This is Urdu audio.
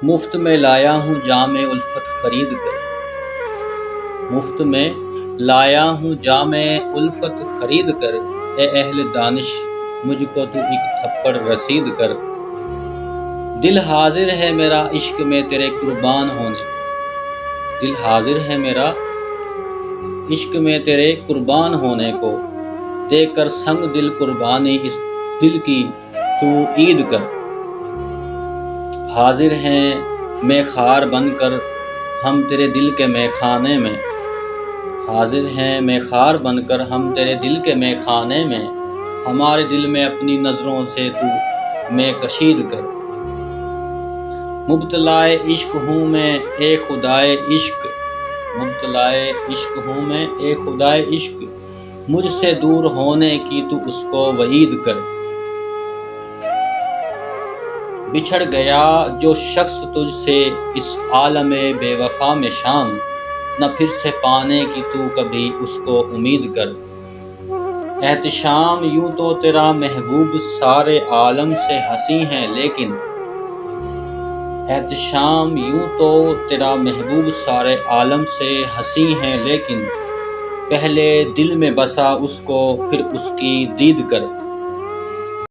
مفت میں لایا ہوں جام الفت خرید کر، مفت میں لایا ہوں جام الفت خرید کر، اے اہل دانش مجھ کو تو ایک تھپڑ رسید کر۔ دل حاضر ہے میرا عشق میں تیرے قربان ہونے کو، دل حاضر ہے میرا عشق میں تیرے قربان ہونے کو، دے کر سنگ دل قربانی اس دل کی تو عید کر۔ حاضر ہیں میں خار بن کر ہم تیرے دل کے مے خانے میں، حاضر ہیں میں خار بن کر ہم تیرے دل کے مے خانے میں، ہمارے دل میں اپنی نظروں سے تو میں کشید کر۔ مبتلائے عشق ہوں میں اے خدائے عشق، مبتلائے عشق ہوں میں اے خدائے عشق، مجھ سے دور ہونے کی تو اس کو وعید کر۔ بچھڑ گیا جو شخص تجھ سے اس عالم بے وفا میں شام، نہ پھر سے پانے کی تو کبھی اس کو امید کر۔ احتشام یوں تو تیرا محبوب سارے عالم سے ہنسی ہے لیکن، احتشام یوں تو تیرا محبوب سارے عالم سے ہنسی ہے لیکن، پہلے دل میں بسا اس کو پھر اس کی دید کر۔